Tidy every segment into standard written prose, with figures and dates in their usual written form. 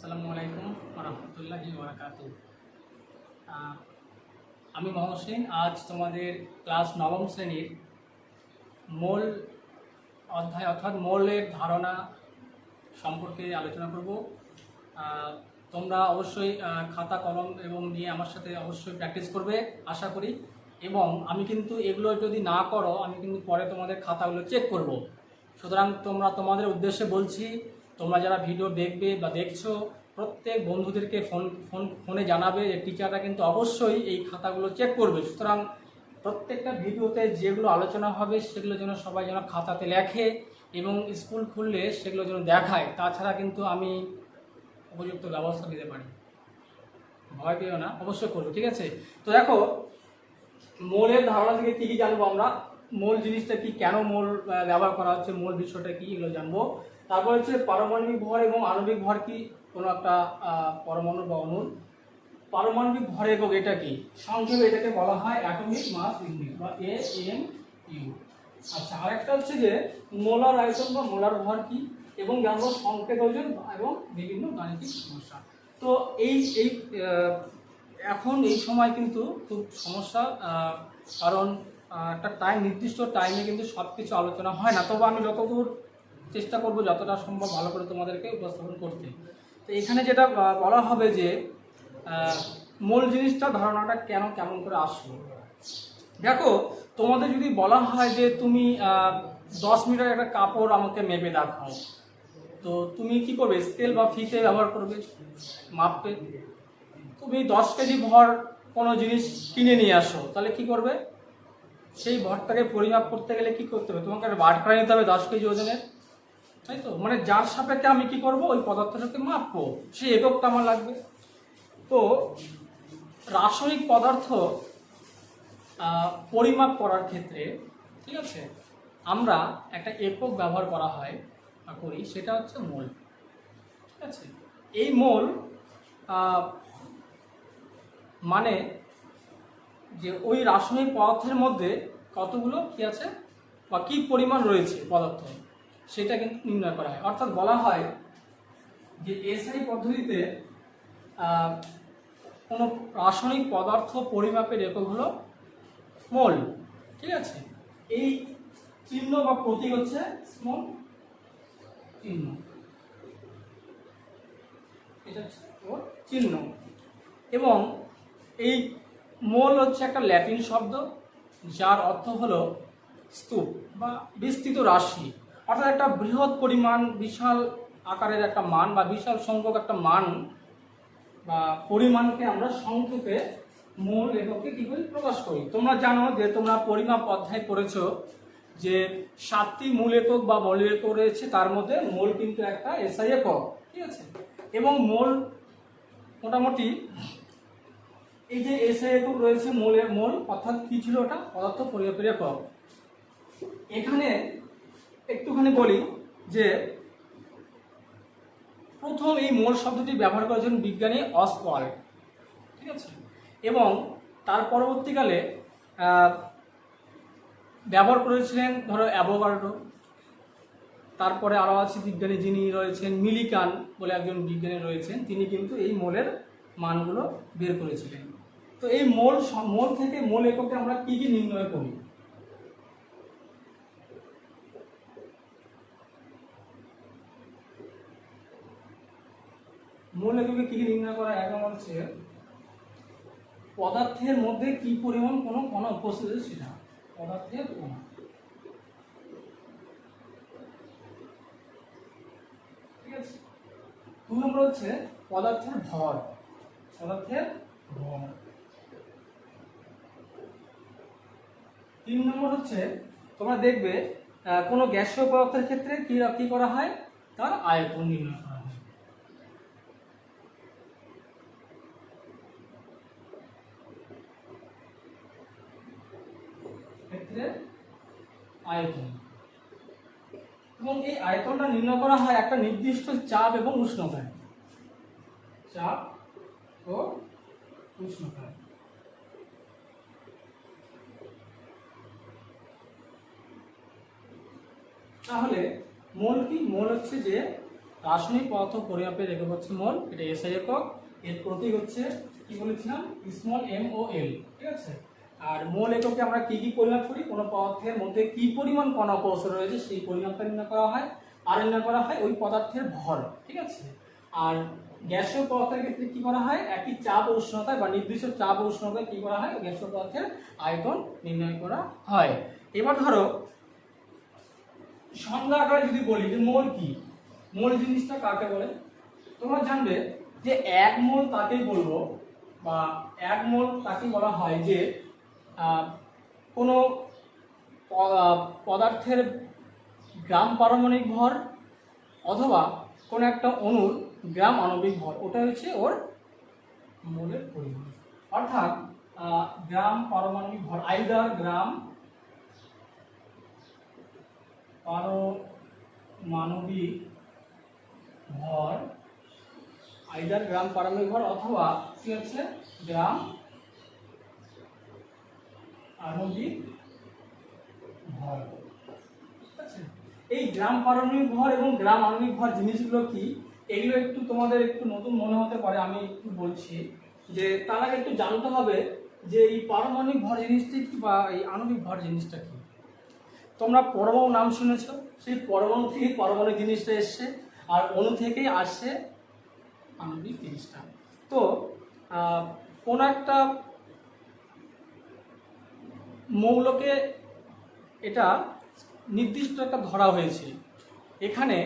আসসালামু আলাইকুম রহমতুল্লাহি বারাকাতুহু। আমি মহসিন। আজ তোমাদের ক্লাস নবম শ্রেণীর মোল অধ্যায় অর্থাৎ মোলের ধারণা সম্পর্কে আলোচনা করব। তোমরা অবশ্যই খাতা কলম এবং নিয়ে আমার সাথে অবশ্যই প্র্যাকটিস করবে আশা করি। এবং আমি কিন্তু এগুলো যদি না করো আমি কিন্তু পরে তোমাদের খাতাগুলো চেক করব। সুতরাং তোমাদের উদ্দেশ্যে বলছি, তোমরা যারা ভিডিও দেখবে বা দেখছো প্রত্যেক বন্ধুদেরকে ফোনে জানাবে যে টিচাররা কিন্তু অবশ্যই এই খাতাগুলো চেক করবে। সুতরাং প্রত্যেকটা ভিডিওতে যেগুলো আলোচনা হবে সেগুলো যেন সবাই যেন খাতাতে লেখে এবং স্কুল খুললে সেগুলো যেন দেখায়। তাছাড়া কিন্তু আমি উপযুক্ত ব্যবস্থা দিতে পারি, ভয় পেও না, অবশ্যই করবো, ঠিক আছে? তো দেখো, মোলের ধারণা থেকে কী কী জানবো আমরা, মোল জিনিসটা কি, কেন মোল ব্যবহার করা হচ্ছে, মোল বিষয়টা কি, এগুলো জানবো। তারপর হচ্ছে পারমাণবিক ভর এবং আণবিক ভর কি, কোনো একটা পরমাণু বা অণুর পারমাণবিক ভর একক এটা কি, সংক্ষেপে এটাকে বলা হয় অ্যাটমিক মাস ইউনিট বা AMU। আচ্ছা, আরেকটা হচ্ছে যে মোলার আয়তন বা মোলার ভর কি, এবং জানবো সংকেত ওজন এবং বিভিন্ন গাণিতিক সমস্যা। তো এই এই এখন এই সময় কিন্তু খুব সমস্যা, কারণ একটা নির্দিষ্ট টাইমে কিন্তু সব কিছু আলোচনা হয় না। তবে আমি যতদূর চেষ্টা করব যতটা সম্ভব ভালো করে তোমাদেরকে উপস্থাপন করতে। তো এখানে যেটা বলা হবে যে মূল জিনিসটা ধারণাটা কেমন করে আসলো। দেখো, তোমাদের যদি বলা হয় যে তুমি 10 মিটার একটা কাপড় আমাকে মেপে দেখাও, তো তুমি কি করবে? স্কেল বা ফিতে ব্যবহার করবে মাপবে। তুমি 10 কেজি ভর কোনো জিনিস কিনে নিয়ে আসো, তাহলে কি করবে? সেই ভরটাকে পরিমাপ করতে গেলে কি করতে হবে? তোমাকে একটা বাটখারা নিতে হবে 10 কেজি ওজনের, তাই তো? মানে যার সাপেক্ষে আমি কি করব, ওই পদার্থটাকে মাপবো, সেই এককটা আমার লাগবে। তো রাসায়নিক পদার্থ পরিমাপ করার ক্ষেত্রে, ঠিক আছে, আমরা একটা একক ব্যবহার করি, সেটা হচ্ছে মোল। ঠিক আছে, এই মোল মানে যে ওই রাসায়নিক পদার্থের মধ্যে কতগুলো কি আছে বা কী পরিমাণ রয়েছে পদার্থ, সেটা কিন্তু নির্ণয় করা হয়। অর্থাৎ বলা হয় যে এসআই পদ্ধতিতে কোনো রাসায়নিক পদার্থ পরিমাপের একক হলো মোল। ঠিক আছে, এই চিহ্ন বা প্রতীক হচ্ছে স্মল চিহ্ন, এটা হচ্ছে ওর চিহ্ন। এবং এই মোল হচ্ছে একটা ল্যাটিন শব্দ, যার অর্থ হলো স্তূপ বা বিস্তৃত রাশি। অর্থাৎ একটা বৃহৎ পরিমাণ, বিশাল আকারের একটা মান বা বিশাল সংখ্যক একটা মান বা পরিমাণকে আমরা সংক্ষেপে মোল এককে কি করে প্রকাশ করি। তোমরা জানো যে তোমরা পরিমাপ অধ্যায় পড়েছো যে 7টি মূল একক বা মোল একক রয়েছে, তার মধ্যে মোল কিন্তু একটা এসআই একক। ঠিক আছে, এবং মোল মোটামুটি এই যে এসআই একক রয়েছে, মোল অর্থাৎ কি ছিল ওটা? পদার্থ পরিমাপের একক। এখানে একটুখানি বলি যে প্রথম এই মোল শব্দটি ব্যবহার করেছেন বিজ্ঞানী অসওয়াল্ড। ঠিক আছে, এবং তার পরবর্তীকালে ব্যবহার করেছিলেন ধরো অ্যাভোগাড্রো। তারপরে আরও আছে বিজ্ঞানী যিনি রয়েছেন মিলিকান বলে একজন বিজ্ঞানী রয়েছেন, তিনি কিন্তু এই মোলের মানগুলো বের করেছিলেন। তো এই মোল থেকে মোল এককে আমরা কি কি নির্ণয় করি? মোল এককে কি কি নির্ণয় করা? এক নম্বর হচ্ছে পদার্থের মধ্যে কি পরিমাণ কোনো কণা উপস্থিত আছে সেটা, পদার্থের কণা। ঠিক আছে, 2 নম্বর হচ্ছে পদার্থের ভর, পদার্থের ভর। 3 নম্বর হচ্ছে তোমরা দেখবে কোনো গ্যাসীয় পদার্থের ক্ষেত্রে কি করা হয়? তার আয়তন নির্ণয় করা হয়। ক্ষেত্রে আয়তন, এবং এই আয়তনটা নির্ণয় করা হয় একটা নির্দিষ্ট চাপ এবং উষ্ণতায়, চাপ ও উষ্ণতায়। তাহলে মোল কি? মোল হচ্ছে যে রাসায়নিক পদার্থ পরিমাপের একক হচ্ছে মোল, এটা এসআই একক। এর প্রতীক হচ্ছে কি বলেছিলাম, স্মল MOL, ঠিক আছে। আর মোল এককে আমরা কি কি পরিমাপ করি, কোনো পদার্থের মধ্যে কি পরিমাণ কণা কোষ রয়েছে সেই পরিমাপটা নির্ণয় করা হয়, আর নির্ণয় করা হয় ওই পদার্থের ভর, ঠিক আছে। আর গ্যাসীয় পদার্থের ক্ষেত্রে কি করা হয়, একই চাপ উষ্ণতায় বা নির্দিষ্ট চাপ উষ্ণতায় কি করা হয়, গ্যাসীয় পদার্থের আয়তন নির্ণয় করা হয়। এবার ধরো সংজ্ঞা আকারে যদি বলি যে মোল কি, মোল জিনিসটা কাকে বলে, তোমরা জানবে যে 1 মোল তাকেই বলবো, বা 1 মোল তাকে বলা হয় যে কোনো পদার্থের গ্রাম পারমাণবিক ভর অথবা কোনো একটা অণুর গ্রাম আণবিক ভর, ওটা হচ্ছে ওর মোলের পরিমাণ। অর্থাৎ গ্রাম পারমাণবিক ভর, আইদার গ্রাম পারমাণবিক ভর, আইদার গ্রাম পারমাণবিক ভর অথবা কি হচ্ছে গ্রাম আণবিক ভর, ঠিক আছে। এই গ্রাম পারমাণবিক ভর এবং গ্রাম আণবিক ভর জিনিসগুলো কি, এগুলো একটু তোমাদের একটু নতুন মনে হতে পারে, আমি একটু বলছি যে তার আগে একটু জানতে হবে যে এই পারমাণবিক ভর জিনিসটা কি বা এই আণবিক ভর জিনিসটা কি। তোমরা পরমাণু নাম শুনেছ, সেই পরমাণু থেকে পারমাণবিক জিনিসটা এসছে, আর অণু থেকেই আসছে আণবিক জিনিসটা। তো কোন একটা মৌলকে এটা নির্দিষ্ট একটা ধরা হয়েছে, এখানে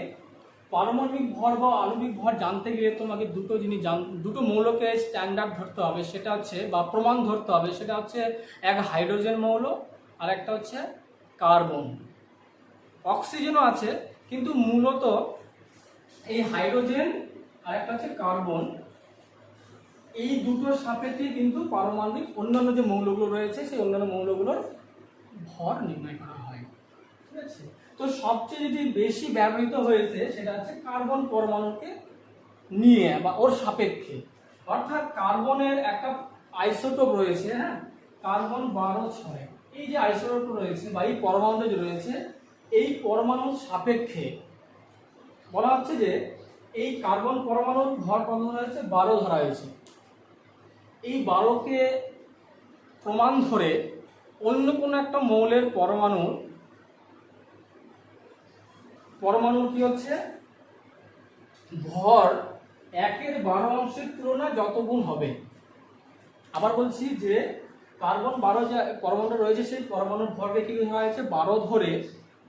পারমাণবিক ভর বা আণবিক ভর জানতে গেলে তোমাকে দুটো জিনিস দুটো মৌলকে স্ট্যান্ডার্ড ধরতে হবে, সেটা হচ্ছে বা প্রমাণ ধরতে হবে, সেটা হচ্ছে এক হাইড্রোজেন মৌল আর একটা হচ্ছে কার্বন। অক্সিজেনও আছে, কিন্তু মূলত এই হাইড্রোজেন আর একটা হচ্ছে কার্বন, এই দুটোর সাপেক্ষে কিন্তু পারমাণবিক অন্যান্য যে মৌলগুলো রয়েছে সেই অন্যান্য মৌলগুলোর ভর নির্ণয় করা হয়, ঠিক আছে। তো সবচেয়ে যেটি বেশি ব্যবহৃত হয়েছে সেটা হচ্ছে কার্বন পরমাণুকে নিয়ে বা ওর সাপেক্ষে। অর্থাৎ কার্বনের একটা আইসোটোপ রয়েছে, হ্যাঁ, কার্বন 12-6, এই যে আইসোটোপ রয়েছে বা এই পরমাণুটা যে রয়েছে, এই পরমাণুর সাপেক্ষে বলা হচ্ছে যে এই কার্বন পরমাণুর ভর কত ধরা হয়েছে, 12 ধরা হয়েছে। এই 12কে প্রমাণ ধরে অন্য কোনো একটা মৌলের পরমাণুর কি হচ্ছে ভর 1/12 তুলনায় যত গুণ হবে। আবার বলছি যে কার্বন 12 যে পরমাণু রয়েছে সেই পরমাণুর ভরকে কি ধরা হয়েছে, 12 ধরে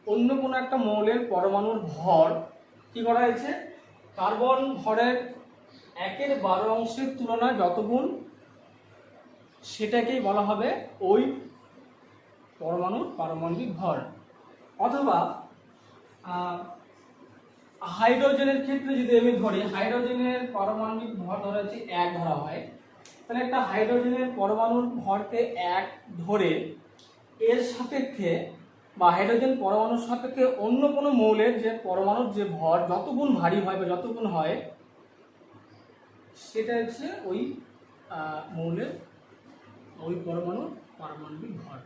অন্য কোনো একটা মৌলের পরমাণুর ভর কি করা হয়েছে, কার্বন ভরের 1/12 তুলনায় যত গুণ, সেটাকেই বলা হবে ওই পরমাণুর পারমাণবিক ভর। অথবা হাইড্রোজেনের ক্ষেত্রে যদি আমি ধরি, হাইড্রোজেনের পারমাণবিক ভর ধরা হচ্ছে 1 ধরা হয়, তাহলে একটা হাইড্রোজেনের পরমাণুর ভরকে 1 ধরে এর সাপেক্ষে বা হাইড্রোজেন পরমাণুর সাপেক্ষে অন্য কোনো মৌলের যে পরমাণুর যে ভর যত গুণ ভারী হয় বা যত গুণ হয়, সেটা হচ্ছে ওই মৌলের ওই পরমাণুর পারমাণবিক ভর।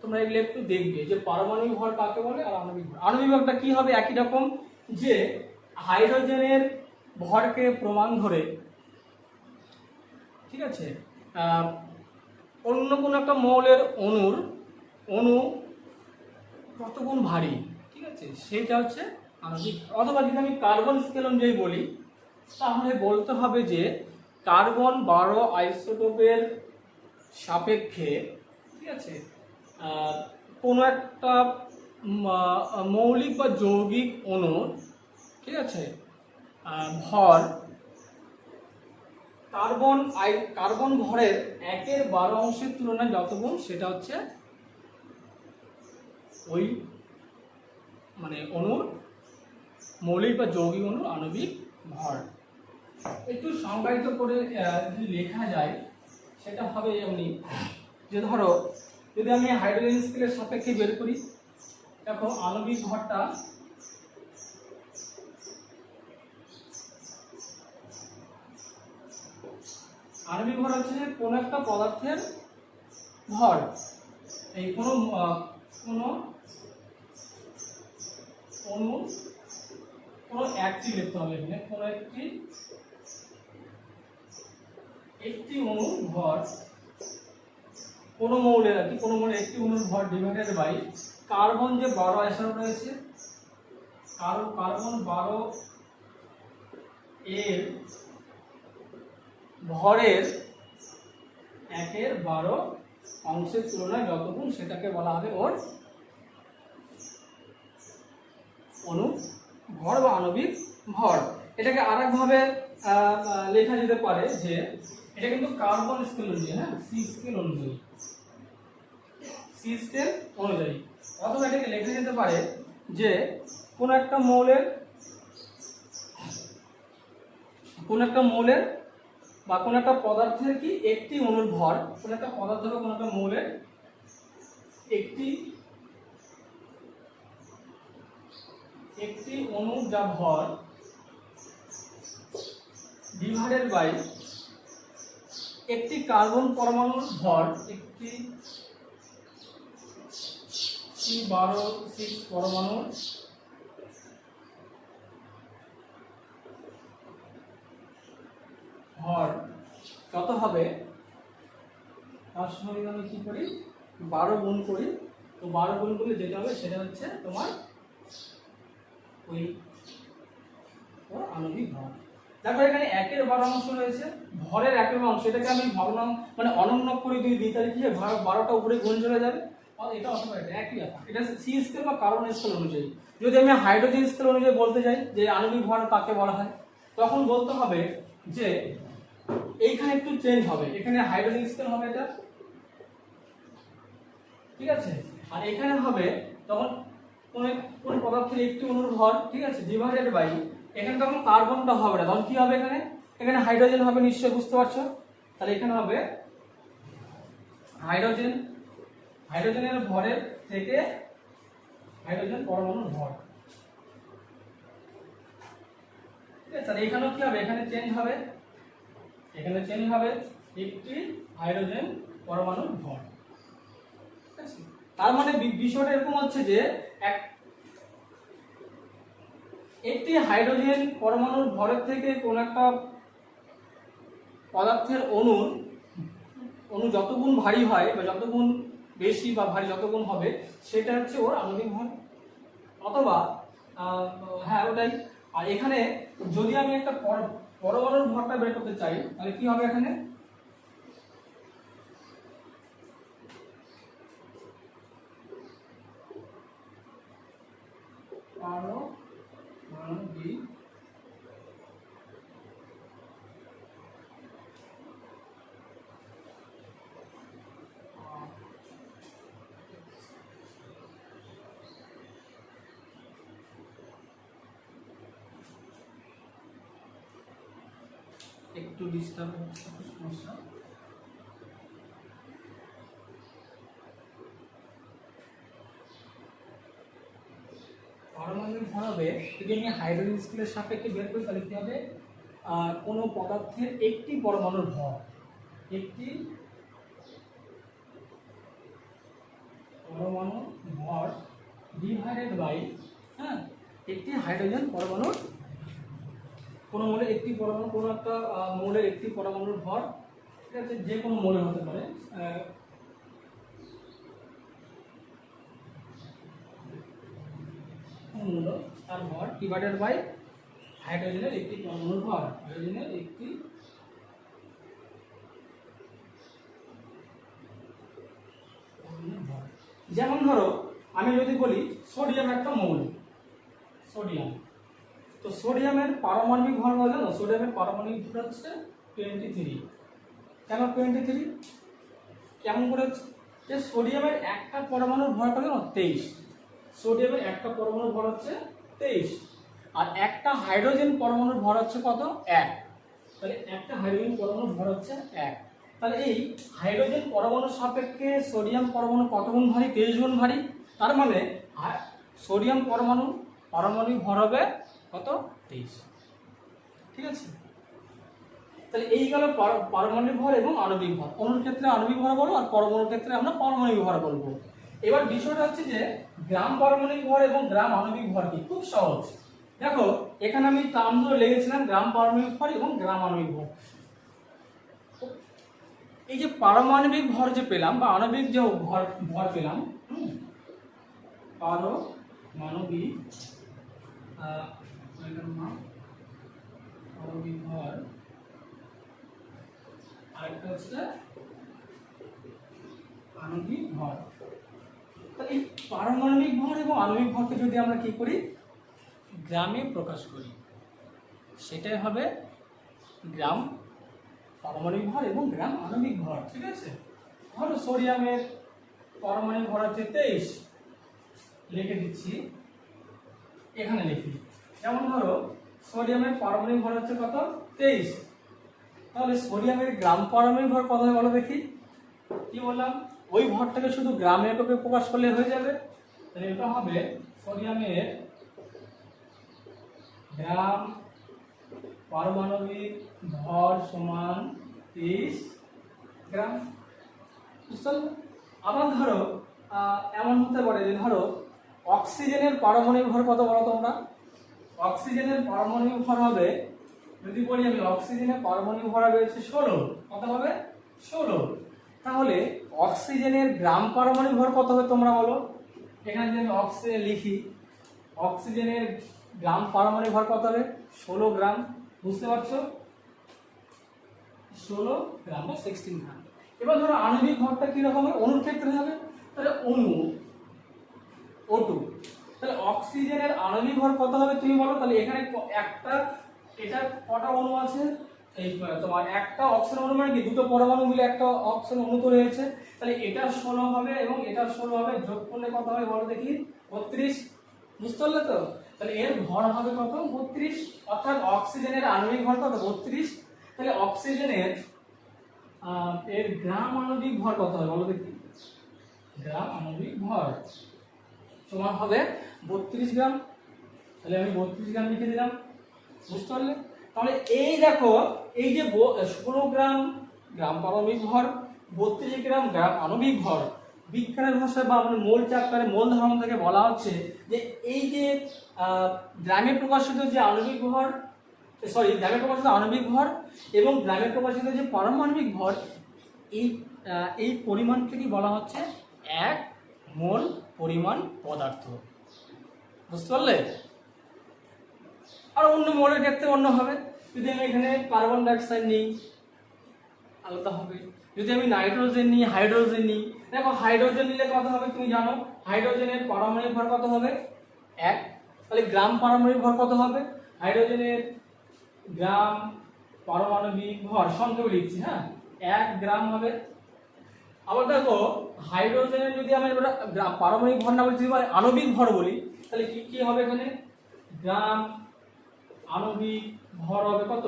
তোমরা এগুলো একটু দেখবে যে পারমাণবিক ভর কাকে বলে আর আণবিক ভর। আণবিক ভরটা কি হবে, একই রকম, যে হাইড্রোজেনের ভরকে প্রমাণ ধরে, ঠিক আছে, অন্য কোনো একটা মৌলের অণু কত গুণ ভারী, ঠিক আছে, সেইটা হচ্ছে আণবিক। অথবা যদি আমি কার্বন স্কেল অনুযায়ী বলি, তাহলে বলতে হবে যে কার্বন 12 আইসোটোপের সাপেক্ষে, ঠিক আছে, কোনো একটা মৌলিক বা যৌগিক অণুর, ঠিক আছে, ভর কার্বন ভরের 1/12 তুলনায় যত গুণ, সেটা হচ্ছে ওই মানে অণুর মৌলিক বা যৌগিক অণুর আণবিক ভর। একটু সংজ্ঞায়িত করে যদি লেখা যায় সেটা হবে এমনি যে ধরো যদি আমি হাইড্রোজেন স্কেলের সাপেক্ষে বের করি, দেখো আণবিক ভরটা আণবিক ভর হচ্ছে যে কোনো একটা পদার্থের ভর, এই কোনো অণু কোনো একটি লিখতে হবে এখানে, কোনো একটি অণুর ভর, কোনো মৌলের আর কি, কোনো মৌলের একটি অণুর ভর ডিভাইডেড বাই কার্বন যে 12 আইসোটোপ রয়েছে, কার্বন 12 এর ভরের 1/12 অংশের তুলনায় যতগুণ, সেটাকে বলা হবে ওর অণু ভর বা আণবিক ভর। এটাকে আরেকভাবে লেখা যেতে পারে যে এটা কিন্তু কার্বন স্কেল অনুযায়ী, হ্যাঁ, সি স্কেল অনুযায়ী, সি স্কেল অনুযায়ী। অথবা এটাকে লেখা যেতে পারে যে কোন একটা মৌলের বা কোন একটা পদার্থের কি একটি অণুর ভর, কোন একটা পদার্থ বা কোন একটা মৌলের একটি অণুর যা ভর ডিভাইডেড বাই একটি কার্বন পরমাণুর ভর, একটি C12 পরমাণুর ভর কত হবে, তার সঙ্গে আমি কি করি 12 গুণ করি। তো 12 গুণ করলে যেটা হবে সেটা হচ্ছে তোমার ওই আণবিক ভর। দেখো এখানে 1/12 অংশ রয়েছে, ভরের 1/12 অংশ, এটাকে আমি ভগ্নাংশ মানে অনন্য করে দিই, তাহলে কি 12টা উপরে গুণ চলে যাবে। এটা অথবা এটা একই ব্যাপার, এটা সি স্কেল বা কার্বন স্কেল অনুযায়ী। যদি আমি হাইড্রোজেন স্কেল অনুযায়ী বলতে যাই যে আণবিক ভর কাকে বলা হয়, তখন বলতে হবে যে এইখানে একটু চেঞ্জ হবে, এখানে হাইড্রোজেন স্কেল হবে এটা, ঠিক আছে, আর এখানে হবে তখন কোন পদার্থের একটি অণুর ভর, ঠিক আছে, ডিভাইডেড বাই, এখানে তখন কার্বনটা হবে না, তখন কি হবে এখানে হাইড্রোজেন হবে, নিশ্চয়ই বুঝতে পারছো। তাহলে এখানে হবে হাইড্রোজেনের ভরের থেকে হাইড্রোজেন পরমাণুর ভর, ঠিক আছে। তাহলে এখানেও কি হবে, এখানে চেঞ্জ হবে একটি হাইড্রোজেন পরমাণুর ভর, ঠিক আছে। তার মানে বিষয়টা এরকম হচ্ছে যে একটি হাইড্রোজেন পরমাণুর ভরের থেকে কোন একটা পদার্থের অণু যতগুণ ভারী হয় বা যতগুণ বেশি বা ভারী যতগুণ হবে, সেটা হচ্ছে ওর আণবিক ভর। অথবা হ্যাঁ ওটাই। আর এখানে যদি আমি একটা পরমাণুর ভরটা বের করতে চাই, তাহলে কি হবে, এখানে পারমাণবিক একটু ডিস্টার্ব হচ্ছে, সমস্যা। পারমাণবিক ভর হবে, যদি আমি হাইড্রোজেন স্কেলের সাপেক্ষে বের করি, তাহলে কি হবে, কোনো পদার্থের একটি পরমাণুর ভর, একটি পরমাণু ভর ডিভাইডেড বাই, হ্যাঁ, একটি হাইড্রোজেন পরমাণুর, কোনো মৌলের একটি পরমাণু, কোনো একটা মৌলের একটি পরমাণুর ভর, ঠিক আছে, যে কোনো মৌলের হতে পারে, মৌল তার ভর ডিভাইডেড বাই হাইড্রোজেনের একটি পরমাণুর ভর, হাইড্রোজেনের একটি ভর। যেমন ধরো আমি যদি বলি সোডিয়াম একটা মৌল, সোডিয়াম, তো সোডিয়ামের পারমাণবিক ভর বলা জানো, সোডিয়ামের পারমাণবিক ভর হচ্ছে 23। কেন 23? কেমন করে হচ্ছে, যে সোডিয়ামের একটা পরমাণুর ভর কত জানো, 23। সোডিয়ামের একটা পরমাণুর ভর হচ্ছে 23, আর একটা হাইড্রোজেন পরমাণুর ভর হচ্ছে কত, 1। তাহলে একটা হাইড্রোজেন পরমাণুর ভর হচ্ছে 1। তাহলে এই হাইড্রোজেন পরমাণুর সাপেক্ষে সোডিয়াম পরমাণু কত গুণ ভারী, 23 গুণ ভারী। তার মানে সোডিয়াম পারমাণবিক ভর হবে কত, 23, ঠিক আছে। তাহলে এই গেল পারমাণবিক ভর এবং আণবিক ভর। অণুর ক্ষেত্রে আণবিক ভর বলবো, আর পরমাণুর ক্ষেত্রে আমরা পারমাণবিক ভর বলবো। এবার বিষয়টা হচ্ছে যে গ্রাম পারমাণবিক ভর এবং গ্রাম আণবিক ভর কি, খুব সহজ। দেখো এখানে আমি টার্ম ধরে লিখেছিলাম গ্রাম পারমাণবিক ভর এবং গ্রাম আণবিক ভর। এই যে পারমাণবিক ভর যে পেলাম বা আণবিক যে ভর পেলাম, পারমাণবিক আণবিক ভর, আরেকটা হচ্ছে আণবিক ভর। তাহলে এই পারমাণবিক ভর এবং আণবিক ভরকে যদি আমরা কি করি, গ্রামে প্রকাশ করি, সেটাই হবে গ্রাম পারমাণবিক ভর এবং গ্রাম আণবিক ভর। ঠিক আছে, ধরো সোডিয়ামের পারমাণবিক ভর হচ্ছে 23, লিখে দিচ্ছি, এখানে লিখি। যেমন ধরো সোডিয়ামের পারমাণবিক ভর হচ্ছে কত, 23, তাহলে সোডিয়ামের গ্রাম পারমাণবিক ভর কত হবে বলো দেখি। কি বললাম, ওই ভরটাকে শুধু গ্রামে এককে প্রকাশ করলে হয়ে যাবে। তাহলে এটা হবে সোডিয়ামের গ্রাম পারমাণবিক ভর সমান 23 গ্রাম। বুঝতে পারলে? আবার ধরো এমন হতে পারে যে ধরো অক্সিজেনের পারমাণবিক ভর কত বলো তোমরা। অক্সিজেনের পারমাণবিক ভর হবে, যদি বলি আমি অক্সিজেনের পারমাণবিক ভর হবে 16, কত হবে 16। তাহলে অক্সিজেনের গ্রাম পারমাণবিক ভর কত হবে তোমরা বলো। এখানে যদি আমি অক্সিজেন লিখি, অক্সিজেনের গ্রাম পারমাণবিক ভর কত হবে 16 গ্রাম। বুঝতে পারছো, 16 গ্রাম বা 16 গ্রাম। এবার ধরো আণবিক ভরটা কিরকম হবে, অণুর ক্ষেত্রে হবে। তাহলে অণু O2, তাহলে অক্সিজেনের আণবিক ভর কত হবে তুমি বলো। তাহলে এখানে একটা, এটা কটা অণু আছে, এই তোমার একটা অক্সিজেন অণু মানে কি দুটো পরমাণু মিলে একটা অক্সিজেন অণু তৈরি হয়েছে। তাহলে এটা 16 হবে এবং এটা 16 হবে, যোগ করলে কত হবে বলো দেখি, 32। বুঝতে পারলে তো? তাহলে এর ভর হবে কত, 32, অর্থাৎ অক্সিজেনের আণবিক ভর কত, 32। তাহলে অক্সিজেনের এর গ্রাম আণবিক ভর কত হবে বলো দেখি। গ্রাম আণবিক ভর সমান হবে 32 গ্রাম। তাহলে আমি 32 গ্রাম লিখে দিলাম। বুঝতে পারলে? তাহলে এই দেখো, এই যে 16 গ্রাম গ্রাম পারমাণবিক ভর, 32 গ্রাম গ্রাম আণবিক ভর, বিজ্ঞানের ভাষায় বা আমাদের মোল চ্যাপ্টারে মোল ধারণা থেকে বলা হচ্ছে যে এই যে গ্রামে প্রকাশিত যে আণবিক ভর, গ্রামে প্রকাশিত আণবিক ভর এবং গ্রামে প্রকাশিত যে পারমাণবিক ভর, এই পরিমাণকে বলা হচ্ছে 1 মোল পরিমাণ পদার্থ। বুঝতে পারলে? আর অন্য মোলের ক্ষেত্রে অন্য হবে। যদি আমি এখানে কার্বন ডাইঅক্সাইড নিই আলাদা হবে, যদি আমি নাইট্রোজেন নিই, হাইড্রোজেন নিই, দেখো হাইড্রোজেন নিলে কত হবে তুমি জানো, হাইড্রোজেনের পারমাণবিক ভর কত হবে 1। তাহলে গ্রাম পারমাণবিক ভর কত হবে, হাইড্রোজেনের গ্রাম পারমাণবিক ভর সংক্ষেপে লিখছি, হ্যাঁ 1 গ্রাম হবে। আবার দেখো হাইড্রোজেনের যদি আমি পারমাণবিক ভর না বলি, যদি আণবিক ভর বলি, তাহলে কি কি হবে, এখানে গ্রাম আণবিক ভর হবে কত,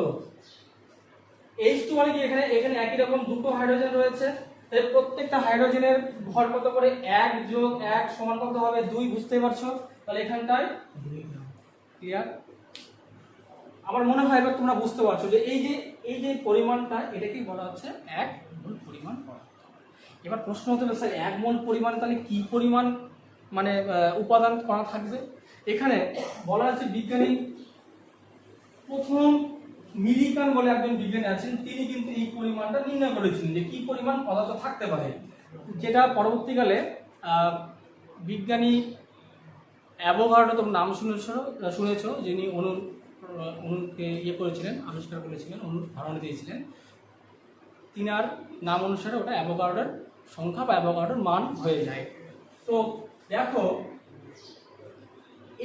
H2 মানে কি, এখানে একই রকম দুটো হাইড্রোজেন রয়েছে, তাহলে প্রত্যেকটা হাইড্রোজেনের ভর কত করে, 1 যোগ 1 সমান কত হবে 2। বুঝতেই পারছো? তাহলে এখানটায় 2 গ্রাম। ক্লিয়ার? আমার মনে হয় এবার তোমরা বুঝতে পারছো যে এই যে পরিমাণটা, এটাকেই বলা হচ্ছে 1 মোল পরিমাণ পদার্থ। এবার প্রশ্ন হতে পারে স্যার 1 মোল পরিমাণ তাহলে কি পরিমাণ মানে উপাদান কণা থাকবে। এখানে বলা আছে বিজ্ঞানী প্রথম মিলিকান বলে একজন বিজ্ঞানী আছেন, তিনি কিন্তু এই পরিমাণটা নির্ণয় করেছিলেন যে কি পরিমাণ পদার্থ থাকতে পারে, যেটা পরবর্তীকালে বিজ্ঞানী অ্যাভোগাড্রো, তোমরা নাম শুনেছো, যিনি অণুকে করেছিলেন, আবিষ্কার করেছিলেন, অণুর ধারণা দিয়েছিলেন, তিনার নাম অনুসারে ওটা অ্যাভোগাড্রোর সংখ্যা বা অ্যাভোগাড্রোর মান হয়ে যায়। তো দেখো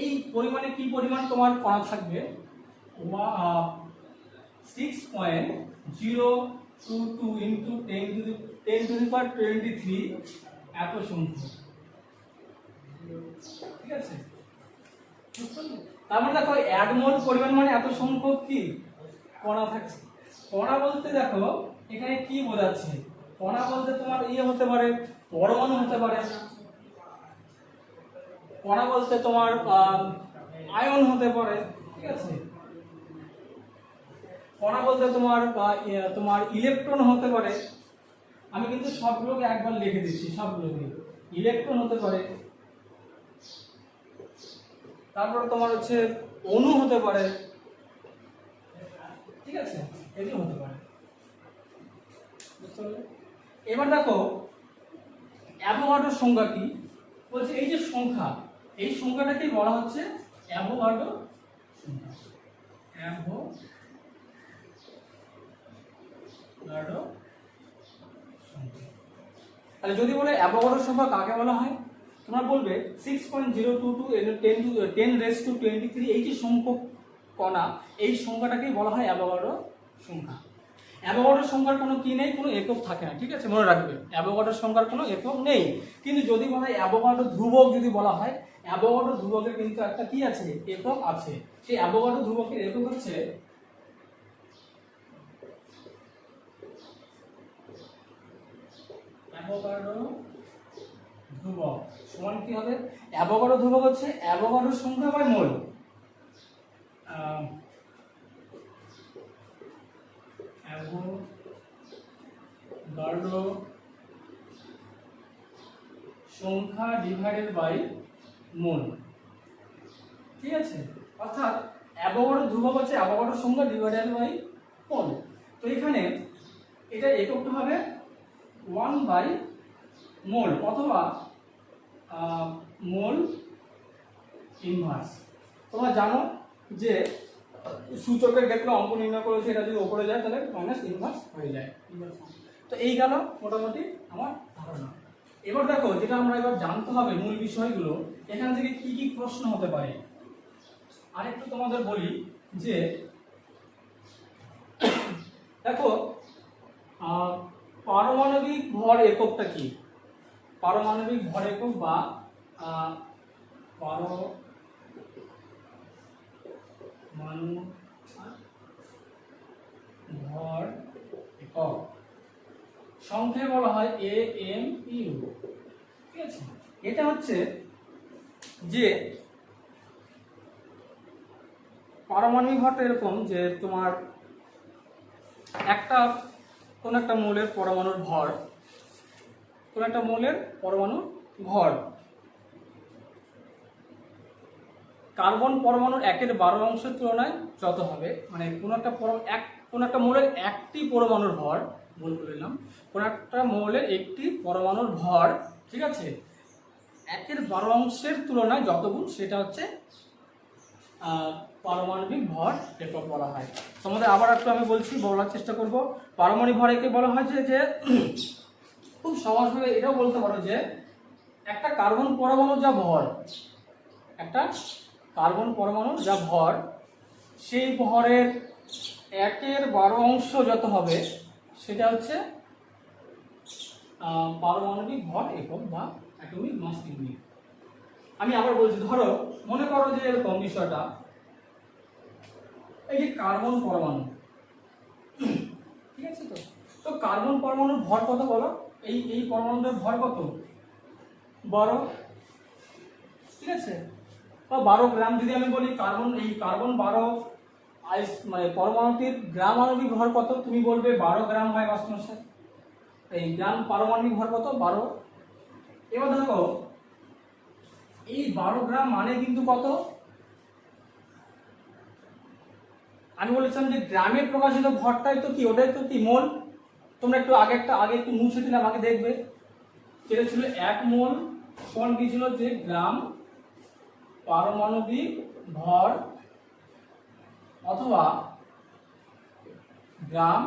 এই পরিমাণে কি পরিমাণ তোমার কণা থাকবে, 6.022 into 10 to the power 23 এত সংখ্যক। ঠিক আছে, তার মানে দেখো 1 মোল পরিমাণ মানে এত সংখ্যক কি কণা থাকছে। কণা বলতে দেখো এখানে কি বোঝাচ্ছে, কণা বলতে তোমার হতে পারে, পরমাণু হতে পারে, কণা বলতে তোমার আয়ন হতে পারে। ঠিক আছে, কণা বলতে তোমার ইলেকট্রন হতে পারে। আমি কিন্তু সবগুলোকে একবার লিখে দিচ্ছি, সবগুলোকে ইলেকট্রন হতে পারে, তারপরে তোমার হচ্ছে অণু হতে পারে, ঠিক আছে, এগুলো হতে পারে, বুঝতে পারলে? এবার দেখো অ্যাভোগাড্রোর সংখ্যা কি বলছে, এই যে সংখ্যা, এই সংখ্যাটাকেই বলা হচ্ছে অ্যাভোগাড্রো সংখ্যা। অ্যাভোগাড্রো সংখ্যা। তাহলে যদি বলে অ্যাভোগাড্রো সংখ্যা কাকে বলা হয়, তোমরা বলবে 6.022 10⁻23 এই যে সংখ্যক কণা, এই সংখ্যাটাকেই বলা হয় অ্যাভোগাড্রো সংখ্যা। অ্যাভোগাড্রো সংখ্যার কোনো কি নেই, কোনো একক থাকে না, ঠিক আছে, মনে রাখবে অ্যাভোগাড্রো সংখ্যার কোনো একক নেই। কিন্তু যদি বলা হয় অ্যাভোগাড্রো ধ্রুবক, যদি বলা হয় অ্যাভোগাড্রো ধ্রুবকের কিন্তু একটা কি আছে, একক আছে। সেই অ্যাভোগাড্রো ধ্রুবকের একক হচ্ছে অ্যাভোগাড্রো ধ্রুবক সমান কি হবে, অ্যাভোগাড্রো ধ্রুবক হচ্ছে অ্যাভোগাড্রো সংখ্যা বাই মোল। অ্যাভোগাড্রো সংখ্যা ডিভাইডেড বাই মোল, ঠিক আছে। অর্থাৎ অ্যাভোগাড্রো ধ্রুবক হচ্ছে অ্যাভোগাড্রো সংখ্যা ডিভাইডেড বাই মোল। তো এখানে এটা এককটা হবে 1/মোল অথবা মোল ইনভার্স। তোমরা জানো যে সূচকের ক্ষেত্রে অঙ্ক নির্ণয় করেছে, এটা যদি উপরে যায় তাহলে মাইনাস ইনভার্স হয়ে যায়। তো এই গেল মোটামুটি আমার ধারণা। এবার দেখো যেটা আমরা এবার জানতে হবে মূল বিষয়গুলো, এখান থেকে কি কি প্রশ্ন হতে পারে। আরেকটু তোমাদের বলি যে দেখো পারমাণবিক ভর এককটা কি, পারমাণবিক ভর একক বা পরমাণু ভর একক সংখ্যায় বলা হয় AMU, ঠিক আছে। এটা হচ্ছে যে পারমাণবিক ভরটা এরকম যে তোমার একটা কোন একটা মৌলের পরমাণুর ভর, কোন একটা মৌলের পরমাণুর ভর কার্বন পরমাণুর 1/12 তুলনায় যত হবে, মানে কোন একটা মৌলের একটি পরমাণুর ভর, ভুল বললাম, কোন একটা মৌলের একটি পরমাণুর ভর, ঠিক আছে, 1/12 তুলনায় যত গুণ, সেটা হচ্ছে পারমাণবিক ভর একক বলা হয়। তোমাদের আবার একটু আমি বলছি, বলার চেষ্টা করব। পারমাণবিক ভর একে বলা হয় যে খুব সহজভাবে এটাও বলতে পারো যে একটা কার্বন পরমাণুর যা ভর, একটা কার্বন পরমাণুর যা ভর, সেই ভরের 1/12 যত হবে সেটা হচ্ছে পারমাণবিক ভর একক বা অ্যাটমিক মাস ইউনিট। আমি আবার বলছি, ধরো মনে করো যে এরকম বিষয়টা, এই যে কার্বন পরমাণু, ঠিক আছে, তো কার্বন পরমাণুর ভর কত বলো, এই পরমাণুর ভর কত, 12, ঠিক আছে, বা 12 গ্রাম। যদি আমি বলি কার্বন 12 মানে পরমাণুটির গ্রাম আণবিক ভর কত, তুমি বলবে 12 গ্রাম হয় মাস্টার। এই গ্রাম পারমাণবিক ভর কত, 12। এবার দেখো এই 12 গ্রাম মানে কিন্তু কত, আমি বলেছিলাম যে গ্রামে প্রকাশিত ভরটাই তো কি, ওটাই তো কি মোল। তোমরা একটু আগে একটু মুছে দিলাম, আগে দেখবে যেটা ছিল 1 মোল সমান কি ছিল, যে গ্রাম পারমাণবিক ভর অথবা গ্রাম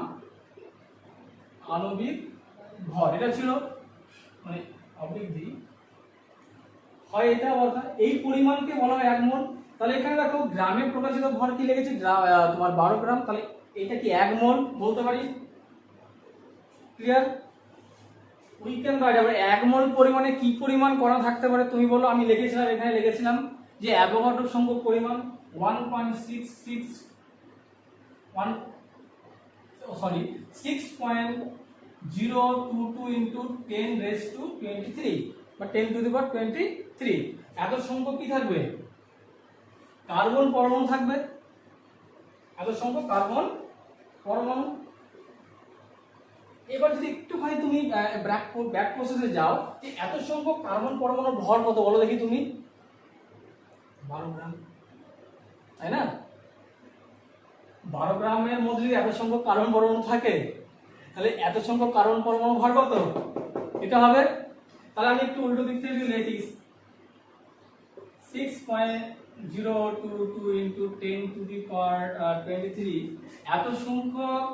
আণবিক ভর, এটা ছিল মানে অবৃদ্ধি হয়, এটা অর্থাৎ এই পরিমাণকে বলা হয় 1 মোল। তাহলে এখানে দেখো গ্রামে প্রকাশিত ভর কি লিখেছে, তোমার 12 গ্রাম, তাহলে এটা কি 1 মোল বলতে পারি। ক্লিয়ার? We can write. আবার 1 মোল পরিমাণে কি পরিমাণ কণা থাকতে পারে তুমি বলো। আমি লিখেছিলাম, এখানে লিখেছিলাম যে অ্যাভোগাড্রো সংখ্যক পরিমাণ 6.022 ইন্টু 10⁻23 বা 10⁻23 এত সংখ্যক কি থাকবে, কার্বন পরমাণু থাকবে, এত সংখ্যক কার্বন পরমাণু। এবার যদি একটুখানি তুমি ব্যাক প্রসেসে যাও, যে এত সংখ্যক কার্বন পরমাণুর ভর কত বলো দেখি তুমি, 12 গ্রাম, তাই না? 12 গ্রামের মধ্যে যদি এত সংখ্যক কার্বন পরমাণু থাকে, তাহলে এত সংখ্যক কার্বন পরমাণু ভর কত? এটা হবে। তাহলে আমি একটু উল্টো দিক থেকে যদি লিখি 6.022 ইন্টু 10 টু দি পাওয়ার 23, এত সংখ্যক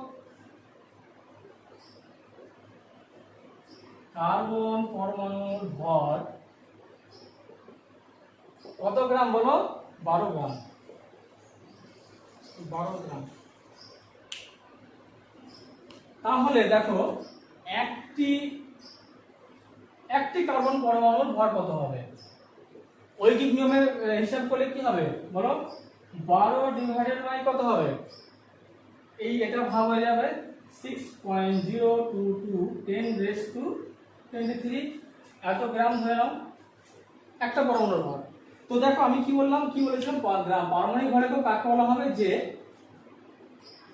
কার্বন পরমাণুর ভর কত গ্রাম বলো? 12 গ্রাম। 12 গ্রাম। তাহলে দেখো একটি কার্বন পরমাণুর ভর কত হবে? ঐকিক নিয়মের হিসাব করলে কি হবে বলো? 12 ডিভাইডেড বাই কত হবে? এটা ভাগ হয়ে যাবে 6.022 10 রেজ টু 23 এত গ্রাম ধরে নাও একটা পরমাণুর ভর। তো দেখো আমি কি বলেছিলাম গ্রাম। পারমাণবিক ভর একক কাকে বলা হবে? যে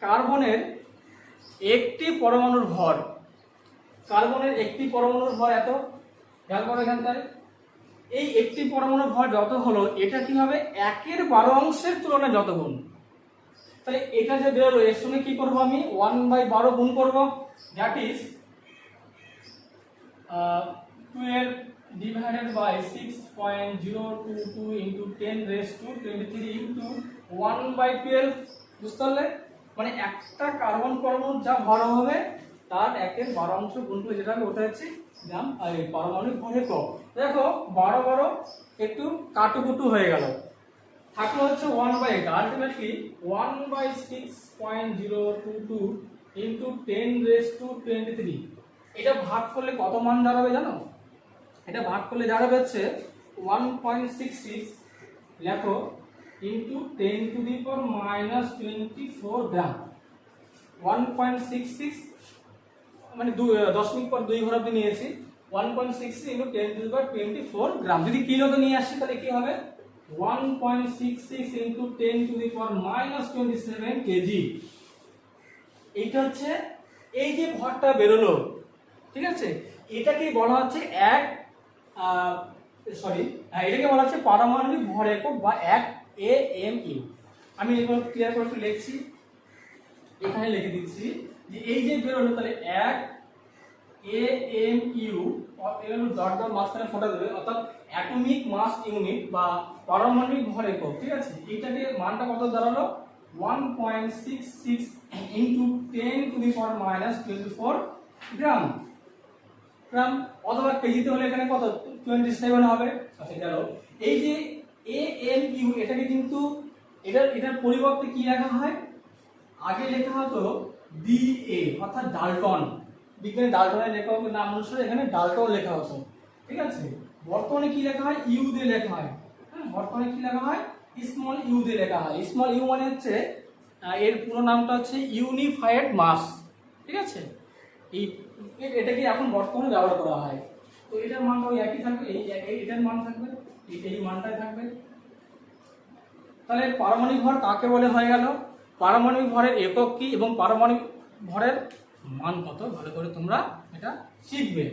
কার্বনের একটি পরমাণুর ভর, কার্বনের একটি পরমাণুর ভর এত, খেয়াল করো এখানটায়, এই একটি পরমাণুর ভর যত হলো এটা কি হবে? 1/12 তুলনায় যত গুণ। তাহলে এটা যে বেরোলো এর সঙ্গে কি করবো আমি? 1/12 গুণ করবো, that is 12 divided by 6.022 into 10 raised to 23 into 1/12। বুঝতে পারলে? মানে একটা কার্বন পরমাণুর যা ভর হবে তার 1/12 গুণ করে যেটা হবে ওটা হচ্ছে গ্রাম পারমাণবিক ভর একক। দেখো 12 একটু কাটুকুটু হয়ে গেল, থাকলো হচ্ছে 1/8। Ultimately 1/6.022 into 10 raised to 23। এটা ভাগ করলে কত মান দাঁড়াবে জানো? এটা ভাগ করলে দাঁড়াবে হচ্ছে 1.66 লেখো ইন্টু 10 টু দি পাওয়ার -24 গ্রাম। 1.66 মানে 10 পর 2 ঘর অবধি নিয়েছি। 1.66 ইন্টু 10 টু দি পাওয়ার 24 গ্রাম। যদি কিলোতে নিয়ে আসি তাহলে কি হবে? 1.66 into 10 to the power -27 KG. এইটা হচ্ছে এই যে ভরটা বেরোলো, ঠিক আছে, এটাকে বলা হচ্ছে এটাকে বলা হচ্ছে পারমাণবিক ভর একক বা 1 AMU। আমি এগুলো ক্লিয়ার করে লিখছি, এখানে লিখে দিচ্ছি যে এই যে বেরোলো তাহলে 1 AMU এগুলো ডট ডট মাঝখানে ফোটা দেবে, অর্থাৎ অ্যাটমিক মাস ইউনিট বা পারমাণবিক ভর একক। ঠিক আছে, এইটাকে মানটা কত দাঁড়ালো? 1.66 ইন্টু 10 টু দি পাওয়ার -24 গ্রাম। গ্রাম অথবা কেজিতে হলে এখানে কত? 27 হবে। আচ্ছা গেল। এই যে AMU এটাকে কিন্তু এটার পরিবর্তে কি লেখা হয়? আগে লেখা হতো DA অর্থাৎ ডাল্টন, বিজ্ঞানী ডাল্টনের লেখক নাম অনুসারে এখানে ডাল্টন লেখা হতো। ঠিক আছে, বর্তমানে কি লেখা হয়? ইউ দিয়ে লেখা হয়। হ্যাঁ, বর্তমানে কি লেখা হয়? স্মল ইউ দিয়ে লেখা হয়। স্মল ইউ মানে হচ্ছে এর পুরো নামটা হচ্ছে ইউনিফাইড মাস। ঠিক আছে, এটাকে এখন বর্তমানে ব্যবহার করা হয়। তো এটার মানটা ওই একই থাকবে, এটার মান থাকবে, এই মানটাই থাকবে। তাহলে পারমাণবিক ভর কাকে বলে হয়ে গেল? পারমাণবিক ভরের একক কি এবং পারমাণবিক ভরের মান কত, ভালো করে তোমরা এটা শিখবে।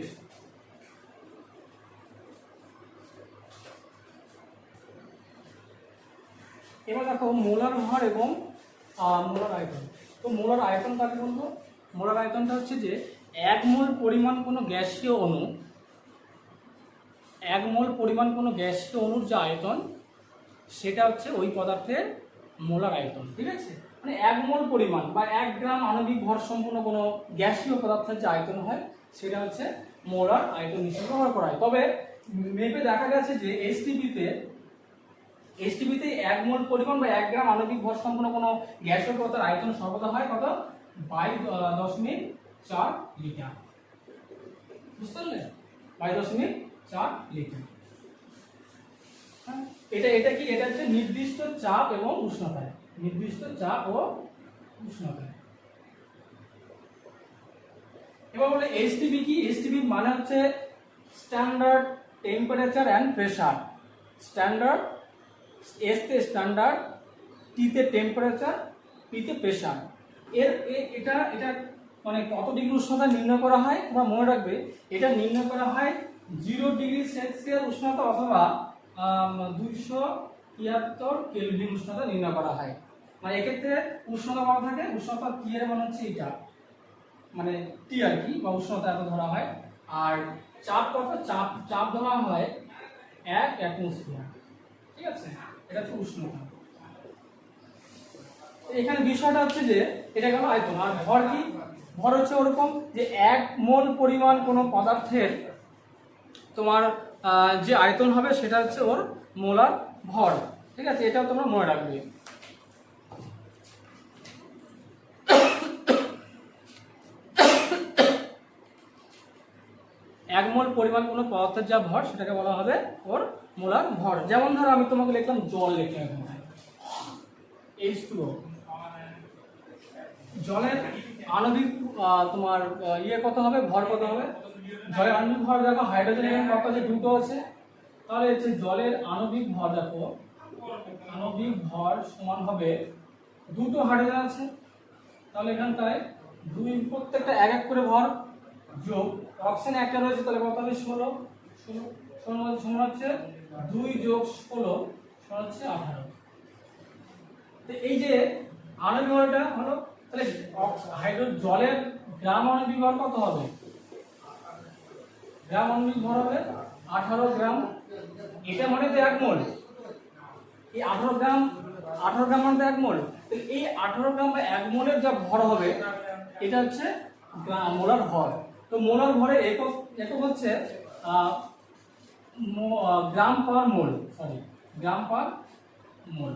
এবার দেখো মোলার ভর এবং মোলার আয়তন। তো মোলার আয়তন কাকে বলবো? মোলার আয়তনটা হচ্ছে যে 1 মোল পরিমাণ কোনো গ্যাসীয় অণু, 1 মোল পরিমাণ কোনো গ্যাসীয় অণুর যে আয়তন সেটা হচ্ছে ওই পদার্থের মোলার আয়তন। ঠিক আছে, মানে 1 মোল পরিমাণ বা 1 গ্রাম আণবিক ভর সম্পন্ন কোনো গ্যাসীয় পদার্থের যে আয়তন হয় সেটা হচ্ছে মোলার আয়তন হিসেবে ব্যবহার করা হয়। তবে মেপে দেখা গেছে যে এসটিপিতে 1 মোল পরিমাণ বা 1 গ্রাম আণবিক ভর সম্পন্ন কোনো গ্যাসীয় পদার্থের আয়তন সর্বদা হয় কত? 22.4 লিটার। বুঝতে পারলে? 22.4 লিটার। এটা কি? এটা হচ্ছে নির্দিষ্ট চাপ এবং উষ্ণতায়, নির্দিষ্ট চাপ ও উষ্ণতায়। এবার বলে এসটিপি কি? এসটিপি মানে হচ্ছে standard temperature and pressure. Standard, S তে স্ট্যান্ডার্ড, টি তে টেম্পারেচার, পি তে প্রেসার। এটা মানে কত ডিগ্রি উষ্ণতা নির্ণয় করা হয় তোমরা মনে রাখবে, এটা নির্ণয় করা হয় 0 ডিগ্রি সেলসিয়াস উষ্ণতা অথবা 200 73 কেলভিন উষ্ণতা নির্ণয় করা হয়। মানে এক্ষেত্রে উষ্ণতা কত থাকে, উষ্ণতা টি এর মান হচ্ছে এটা, মানে টি আর কি, বা উষ্ণতা এত ধরা হয়। আর চাপ কত, চাপ ধরা হয় 1 অ্যাটমোস্ফিয়ার। ঠিক আছে, এটা হচ্ছে উষ্ণতা। এখানে বিষয়টা হচ্ছে যে এটা গেল আয়তন, আর ভর কি, ভর হচ্ছে ওরকম যে 1 মোল পরিমাণ কোনো পদার্থের তোমার যে আয়তন হবে সেটা হচ্ছে ওর মোলার ভর। ঠিক আছে, এটাও তোমরা মনে রাখবে। এক মোল পরিমাণ কোনো পদার্থের যা ভর সেটাকে বলা হবে ওর মোলার ভর। যেমন ধরো আমি তোমাকে লিখলাম জল, লিখলাম এখানে H2O। জলের আণবিক তোমার ইয়ে কত হবে, ভর কত হবে, জলের আণবিক ভর দেখো হাইড্রোজেন এখানে কত আছে, দুটো আছে, তাহলে হচ্ছে জলের আণবিক ভর দেখো, আণবিক ভর সমান হবে, দুটো হাইড্রোজেন আছে, তাহলে এখানটায় দুই, প্রত্যেকটা এক এক করে ভর যোগ অক্সিজেন একটা রয়েছে, তাহলে কত হবে 16 সমান হচ্ছে 2 যোগ 16 সমান হচ্ছে 18। তো এই যে আণবিক ভরটা হলো, তাহলে জলের গ্রাম আণবিক ভর কত হবে, গ্রাম আণবিক ভর হবে 18 গ্রাম। এটা মানে তো 1 মোল, এই 18 গ্রাম মানে তো 1 মোল। তাহলে এই 18 গ্রাম বা 1 মোলের যা ভর হবে এটা হচ্ছে মোলার ভর। তো মোলার ভরের একক হচ্ছে গ্রাম পার মোল, গ্রাম পার মোল,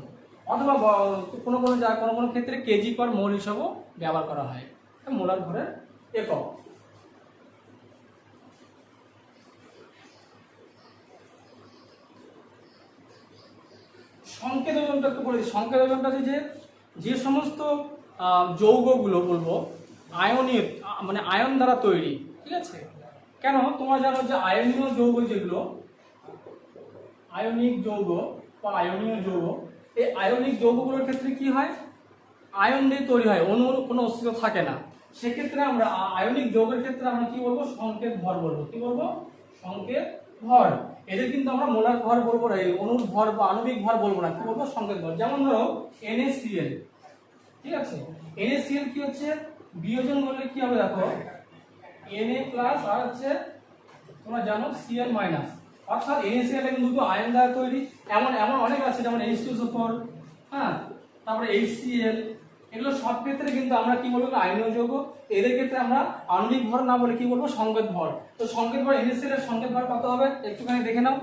অথবা কোনো ক্ষেত্রে কেজি পার মোল হিসাবেও ব্যবহার করা হয়। মোলার ভরের একক। সংকেত ওজনটা একটু বলে দিই। সংকেত ওজনটা যে সমস্ত যৌগগুলো বলবো আয়নীয়, মানে আয়ন দ্বারা তৈরি। ঠিক আছে, কেন তোমরা জানো যে আয়নীয় যৌগ যেগুলো, আয়নিক যৌগ বা আয়নীয় যৌগ, এই আয়নিক যৌগগুলোর ক্ষেত্রে কি হয়, আয়ন দিয়ে তৈরি হয়, অণুর কোনো অস্তিত্ব থাকে না। সেক্ষেত্রে আমরা আয়নিক যৌগের ক্ষেত্রে আমরা কি বলবো, সংকেত ভর বলবো। কি বলবো, সংকেত ভর। এদের কিন্তু আমরা মোলার ভর বলবো না, এই অণুর ভর বা আণবিক ভর বলবো না, কি বলবো, সংকেত ভর। যেমন ধরো NaCl, ঠিক আছে, NaCl কি হচ্ছে, বিয়োজন করলে কি হবে দেখো, Na+ আর হচ্ছে তোমরা জানো Cl-, অর্থাৎ NaCl কিন্তু দুটো আয়ন দ্বারা তৈরি। এমন অনেক আছে, যেমন H2SO4, হ্যাঁ, তারপরে HCl, এগুলো সব ক্ষেত্রে কিন্তু আমরা কি বলবো, আয়নীয় যৌগ। এদের ক্ষেত্রে আমরা আণবিক ভর না বলে কি বলবো, সংকেত ভর। তো সংকেত ভর, NaCl এর সংকেত ভর কত হবে একটুখানি দেখে নাও।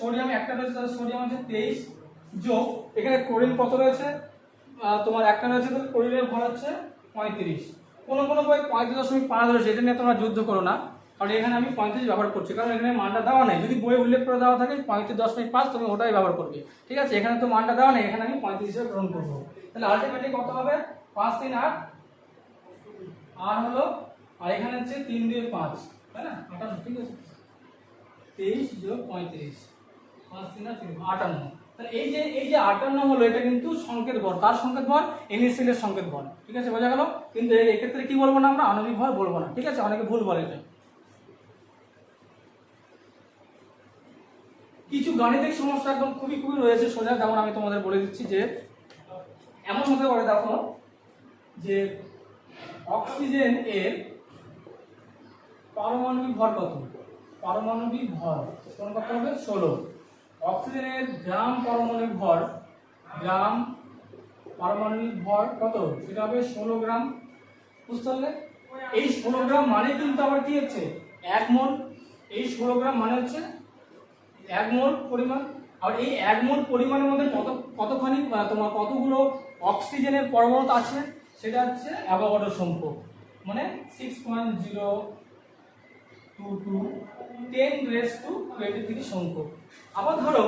সোডিয়াম একটা রয়েছে, তাহলে সোডিয়াম হচ্ছে 23 যোগ, এখানে ক্লোরিন কত রয়েছে, তোমার একটা রয়েছে, তাহলে ক্লোরিনের ভর হচ্ছে 35। কোনো বই 35.5 রয়েছে, এটা নিয়ে তোমরা যুদ্ধ করো না, কারণ এখানে আমি 35 ব্যবহার করছি, কারণ এখানে মানটা দেওয়া নেই। যদি বইয়ে উল্লেখ করে দেওয়া থাকে 35.5 তুমি ওটাই ব্যবহার করবে। ঠিক আছে, এখানে তো মানটা দেওয়া নেই, এখানে আমি 35 হিসেবে গ্রহণ করবো। তাহলে আলটিমেটলি কত হবে, 5 3 8 আর হলো, আর এখানে হচ্ছে 3 2 5, তাই না, 58। ঠিক আছে, 23 যোগ 35, 5 3 8 58। তাহলে এই যে 58 হলো, এটা কিন্তু সংকেত ভর। তার সংকেত ভর NaCl এর সংকেত ভর। ঠিক আছে, বোঝা গেল। কিন্তু এই ক্ষেত্রে কি বলবো না, আমরা আণবিক ভর বলবো না। ঠিক আছে, অনেকে ভুল বলে এটা। কিছু গাণিতিক সমস্যা একদম খুবই রয়েছে সোজা, যেমন আমি তোমাদের বলে দিচ্ছি যে এমন হতে পারে, দেখো যে অক্সিজেন এর পারমাণবিক ভর কত, পারমাণবিক ভর কত হবে 16। অক্সিজেনের গ্রাম পারমাণবিক ভর কত, সেটা হবে 16 গ্রাম। বুঝতে পারলে, এই 16 গ্রাম মানে কিন্তু আবার কি হচ্ছে 1 মোল। এই 16 গ্রাম মানে হচ্ছে 1 মোল পরিমাণ। আর এই 1 মোল পরিমাণের মধ্যে কতখানি তোমার কতগুলো অক্সিজেনের পরমাণু আছে, সেটা হচ্ছে অ্যাভোগাড্রো সংখ্যক, মানে 6.022 10⁻23 সংখ্যক। আবার ধরো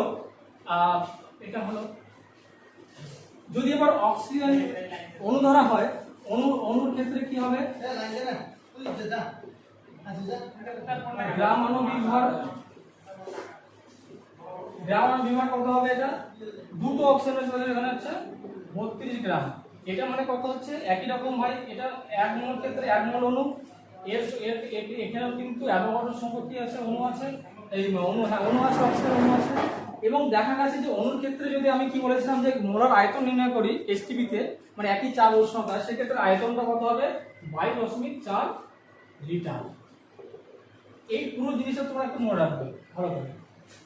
এটা হলো, যদি এবার অক্সিজেন অণু ধরা হয়, অণুর ক্ষেত্রে কি হবে, গ্রাম আণবিক ভর কত হবে, এটা দুটো অক্সিজেন এখানে হচ্ছে 32 গ্রাম। এটা মানে কত হচ্ছে, একই রকম ভাই, এটা 1 মোল ক্ষেত্রে 1 মোল অণু। এখানেও কিন্তু অ্যাভোগাড্রো সংখ্যক কি আছে, অণু আছে, এই অণু, হ্যাঁ অণু আছে, অক্সিজেন অণু আছে। এবং দেখা গেছে যে অণুর ক্ষেত্রে যদি আমি কি বলেছিলাম যে মোলার আয়তন নির্ণয় করি এসটিপিতে, মানে একই চাপ উষ্ণতা, সেক্ষেত্রে আয়তনটা কত হবে 22.4 লিটার। এই পুরো জিনিসটা তোমরা একটু মনে রাখবে ভালো করে।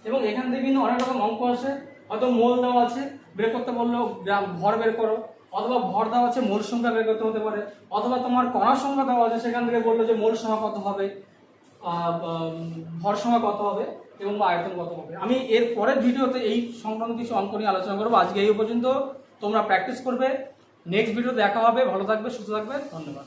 এবং এখান থেকে কিন্তু অনেক রকম অঙ্ক আছে, হয়তো মোল দেওয়া আছে বের করতে বললো ভর বের করো, অথবা ভর দেওয়া আছে মোল সংখ্যা বের করতে হতে পারে, অথবা তোমার কণার সংখ্যা দেওয়া আছে সেখান থেকে বললো যে মোল সংখ্যা কত হবে, ভর সংখ্যা কত হবে এবং আয়তন কত হবে। আমি এর পরের ভিডিওতে এই সংক্রান্ত কিছু অঙ্ক নিয়ে আলোচনা করবো। আজকে এই পর্যন্ত তোমরা প্র্যাকটিস করবে, নেক্সট ভিডিও দেখা হবে। ভালো থাকবে, সুস্থ থাকবে, ধন্যবাদ।